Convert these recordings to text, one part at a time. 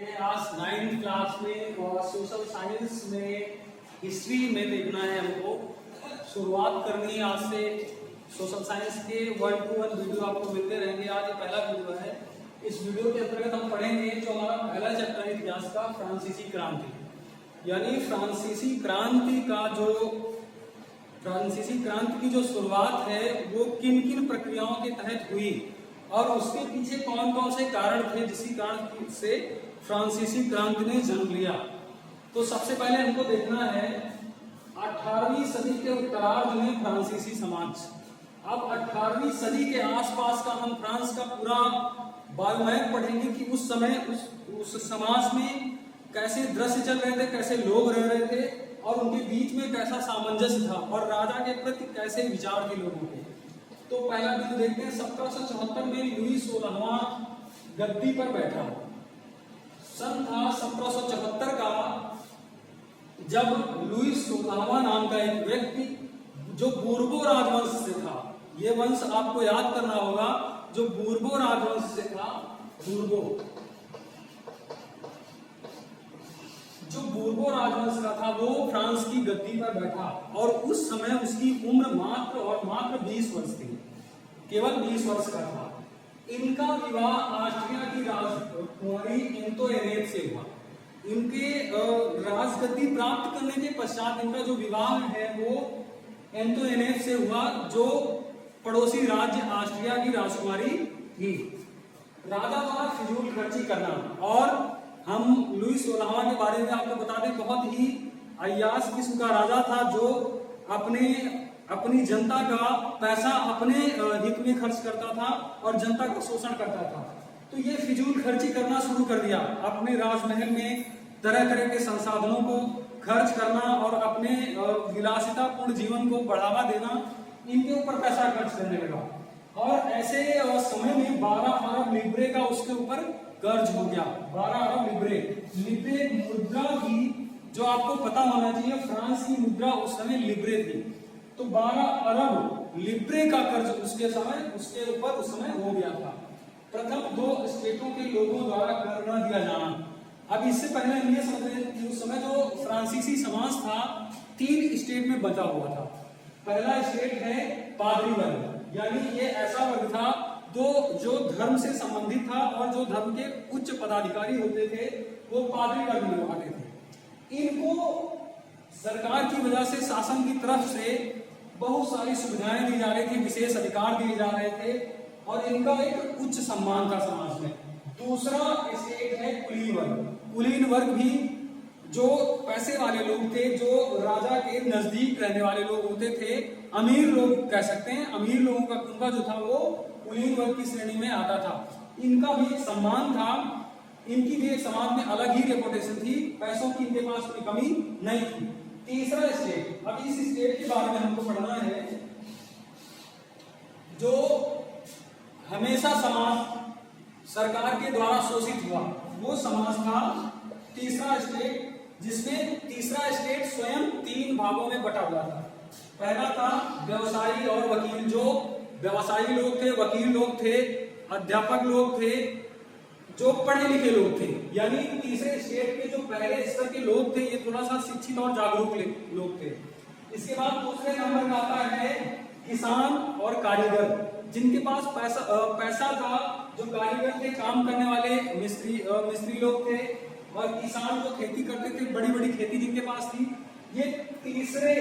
आज 9th class में और सोशल साइंस में हिस्ट्री में देखना है हमको। शुरुआत करनी है आज से। सोशल साइंस के 1 to 1 वीडियो आपको मिलते रहेंगे। आज ये पहला वीडियो है। इस वीडियो के अंतर्गत हम पढ़ेंगे जो हमारा पहला चैप्टर है इतिहास का, फ्रांसीसी क्रांति। यानी फ्रांसीसी क्रांति की जो शुरुआत है वो किन किन प्रक्रियाओं के तहत हुई और उसके पीछे कौन कौन से कारण थे जिसकी कारण से फ्रांसीसी क्रांति ने जन्म लिया। तो सबसे पहले हमको देखना है 18वीं सदी के उत्तरार्ध में फ्रांसीसी समाज। अब 18वीं सदी के आसपास का हम फ्रांस का पूरा बायोमैप पढ़ेंगे कि उस समय उस समाज में कैसे दृश्य चल रहे थे, कैसे लोग रह रहे थे और उनके बीच में कैसा सामंजस्य था और राजा के प्रति कैसे विचार थे लोगों के। तो पहला बिंदु देखते हैं। 1774 में लुई 16वां गद्दी पर बैठा। सन था 1774 का, जब लुई 16वां नाम का एक व्यक्ति जो बूर्बो राजवंश से था, ये वंश आपको याद करना होगा, जो बूर्बो राजवंश से था, जो बूर्बो राजवंश का था वो फ्रांस की गद्दी पर बैठा और उस समय उसकी उम्र मात्र 20 वर्ष थी, केवल 20 वर्ष का था। इनका विवाह ऑस्ट्रिया की राजकुमारी एंटोइनेट से हुआ। इनके राजगद्दी प्राप्त करने के पश्चात इनका जो विवाह है वो एंटोइनेट से हुआ, जो पड़ोसी राज्य ऑस्ट्रिया की राजकुमारी थी। राजा द्वारा फिजूल खर्ची करना। और हम लुई 16वां के बारे में आपको बता दें, बहुत ही अय्याश किस्म का राजा था जो अपनी जनता का पैसा अपने हित में खर्च करता था और जनता का शोषण करता था। तो ये फिजूल खर्ची करना शुरू कर दिया। अपने राजमहल में तरह तरह के संसाधनों को खर्च करना और अपने विलासितापूर्ण जीवन को बढ़ावा देना, इनके ऊपर पैसा खर्च करने लगा। और ऐसे समय में 12 अरब लिब्रे का उसके ऊपर कर्ज हो गया। 12 अरब लिब्रे मुद्रा की, जो आपको पता होना चाहिए, फ्रांस की मुद्रा उस समय लिब्रे थी। तो 12 अरब लिब्रे का कर्ज उसके ऊपर उस समय हो गया था। प्रथम 2 स्टेटों के लोगों द्वारा कर न दिया जाना। अब इससे पहले हम ये समझ रहे कि उस समय जो फ्रांसीसी समाज था 3 स्टेट में बचा हुआ था। पहला स्टेट है पादरी वर्ग, यानी ये ऐसा वर्ग था जो धर्म से संबंधित था और जो धर्म के उच्च पदाधिकारी होते थे वो पादरी वर्ग में आते थे। इनको सरकार की वजह से, शासन की तरफ से बहुत सारी सुविधाएं दी जा रही थी, विशेष अधिकार दिए जा रहे थे और इनका एक उच्च सम्मान था समाज में। दूसरा स्टेट है कुलीन वर्ग। कुलीन वर्ग भी जो पैसे वाले लोग थे, जो राजा के नजदीक रहने वाले लोग होते थे, अमीर लोग कह सकते हैं। अमीर लोगों का कुनबा जो था वो कुलीन वर्ग की श्रेणी में आता था। इनका भी एक सम्मान था, इनकी भी एक समाज में अलग ही रेपुटेशन थी, पैसों की इनके पास कोई कमी नहीं थी। तीसरा स्टेट, अब इस स्टेट के बारे में हमको पढ़ना है, जो हमेशा समाज सरकार के द्वारा शोषित हुआ, वो समाज था तीसरा स्टेट, जिसमें तीसरा स्टेट स्वयं 3 भागों में बटा हुआ था। पहला था व्यवसायी और वकील। जो व्यवसायी लोग थे, वकील लोग थे, अध्यापक लोग थे, जो पढ़े लिखे लोग थे। यानी तीसरे स्टेट के जो पहले स्तर के लोग थे ये थोड़ा सा शिक्षित और जागरूक लोग थे। इसके बाद दूसरे नंबर का आता है किसान और कारीगर, जिनके पास पैसा था। जो कारीगर थे, काम करने वाले मिस्त्री लोग थे, और किसान जो खेती करते थे, बड़ी बड़ी खेती जिनके पास थी, ये तीसरे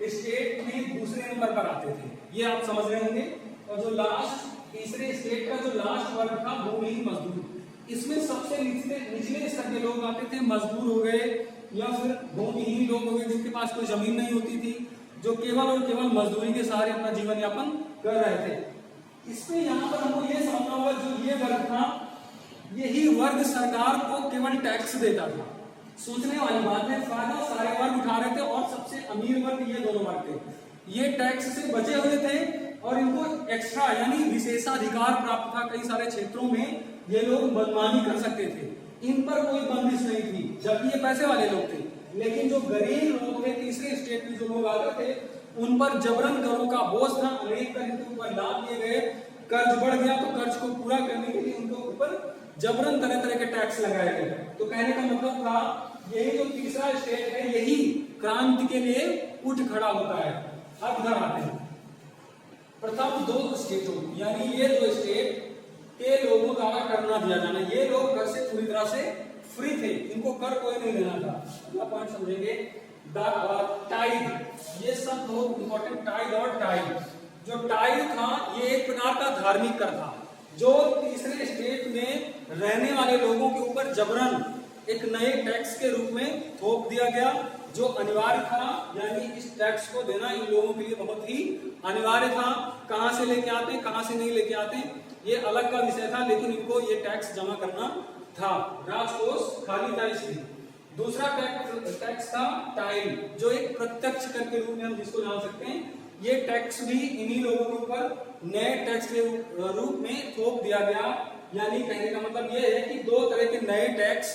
स्टेट में दूसरे नंबर पर आते थे। ये आप समझ रहे होंगे। और जो तीसरे स्टेट का जो लास्ट वर्ग था भूमिहीन मजदूर, इसमें सबसे निचले स्तर के लोग आते थे। मजदूर हो गए या फिर भूमिहीन लोग हो गए, जिनके पास कोई जमीन नहीं होती थी, जो केवल और केवल मजदूरी के सहारे अपना जीवन यापन कर रहे थे। इसमें यहाँ पर हमको ये समझना होगा, जो ये वर्ग था, यही वर्ग सरकार को केवल टैक्स देता था। सोचने वाली बात है, फायदा सारे वर्ग उठा रहे थे और सबसे अमीर वर्ग ये दोनों वर्ग थे। ये टैक्स से बचे हुए थे और इनको एक्स्ट्रा यानी विशेषाधिकार प्राप्त था। कई सारे क्षेत्रों में ये लोग मनमानी कर सकते थे, इन पर कोई बंदिश नहीं थी, जबकि ये पैसे वाले लोग थे। लेकिन जो गरीब लोग थे, तीसरे स्टेट में जो लोग आते थे, उन पर जबरन करों का बोझ था। अनेक कर इनके ऊपर लाद दिए गए, कर्ज बढ़ गया तो कर्ज को पूरा करने के लिए उनके ऊपर जबरन तरह तरह के टैक्स लगाए गए। तो कहने का मतलब था यही जो तीसरा स्टेट है यही क्रांति के लिए उठ खड़ा होता है। अब इधर आते हैं प्रथम दो स्टेटों, यानी ये दो स्टेट के लोगों द्वारा कर ना दिया जाना। ये लोग कर से पूरी तरह से फ्री थे, इनको कर कोई नहीं देना था। अगला पॉइंट समझेंगे टाइड, ये सब बहुत इंपॉर्टेंट। टाइड और टाइड, जो टाइड था ये एक प्रकार का धार्मिक कर था जो तीसरे स्टेट में रहने वाले लोगों के ऊपर जबरन एक नए टैक्स के रूप में थोप दिया गया, जो अनिवार्य था। यानी इस टैक्स को देना इन लोगों के लिए बहुत ही अनिवार्य था। कहां से लेके आते हैं कहां से नहीं लेके आते ये अलग का विषय था, लेकिन इनको ये टैक्स जमा करना था। राजकोष खाली था इसलिए। दूसरा टैक्स था टाइल, जो एक प्रत्यक्ष कर के रूप में हम जिसको जान सकते हैं। ये टैक्स भी इन्हीं लोगों के ऊपर नए टैक्स के रूप में थोप दिया गया। यानी कहने का मतलब ये है कि दो तरह के नए टैक्स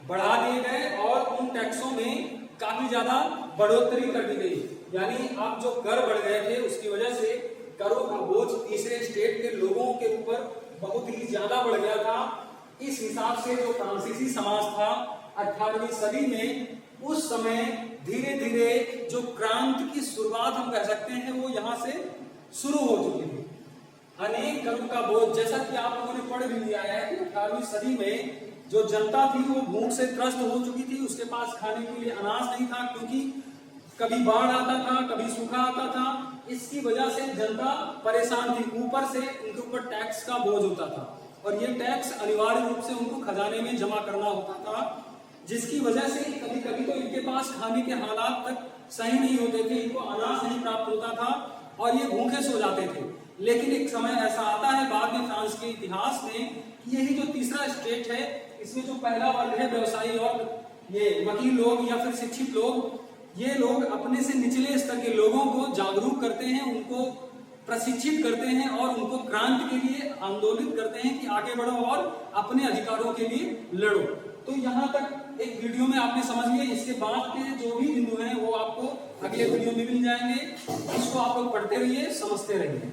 बढ़ा दिए गए और उन टैक्सों में काफी ज्यादा बढ़ोतरी कर दी गई। यानी अब जो कर बढ़ गए थे उसकी वजह से करों का बोझ तीसरे स्टेट के लोगों के ऊपर बहुत ही ज्यादा बढ़ गया था। इस हिसाब से जो फ्रांसीसी समाज था 18वीं सदी में, उस समय धीरे धीरे जो क्रांति की शुरुआत हम कह सकते हैं वो यहाँ से शुरू हो चुकी थी। अनेक करों का बोझ, जैसा कि आप लोगों ने पढ़ भी लिया है कि 18वीं सदी में जो जनता थी वो भूख से त्रस्त हो चुकी थी। उसके पास खाने के लिए अनाज नहीं था, क्योंकि कभी बाढ़ आता था कभी सूखा आता था। इसकी वजह से जनता परेशान थी। ऊपर से उनके ऊपर टैक्स का बोझ होता था और ये टैक्स अनिवार्य रूप से उनको खजाने में जमा करना होता था, जिसकी वजह से कभी कभी तो इनके पास खाने के हालात तक सही नहीं होते थे, इनको अनाज नहीं प्राप्त होता था और ये भूखे सो जाते थे। लेकिन एक समय ऐसा आता है बाद में फ्रांस के इतिहास में, यही जो तीसरा स्टेट है इसमें जो पहला वर्ग है व्यवसायी और ये वकील लोग या फिर शिक्षित लोग, ये लोग अपने से निचले स्तर के लोगों को जागरूक करते हैं, उनको प्रशिक्षित करते हैं और उनको क्रांति के लिए आंदोलित करते हैं कि आगे बढ़ो और अपने अधिकारों के लिए लड़ो। तो यहाँ तक एक वीडियो में आपने समझ लिया। इसके बाद के जो भी बिंदु हैं वो आपको अगले वीडियो में मिल जाएंगे। इसको आप लोग पढ़ते रहिए, समझते रहिए।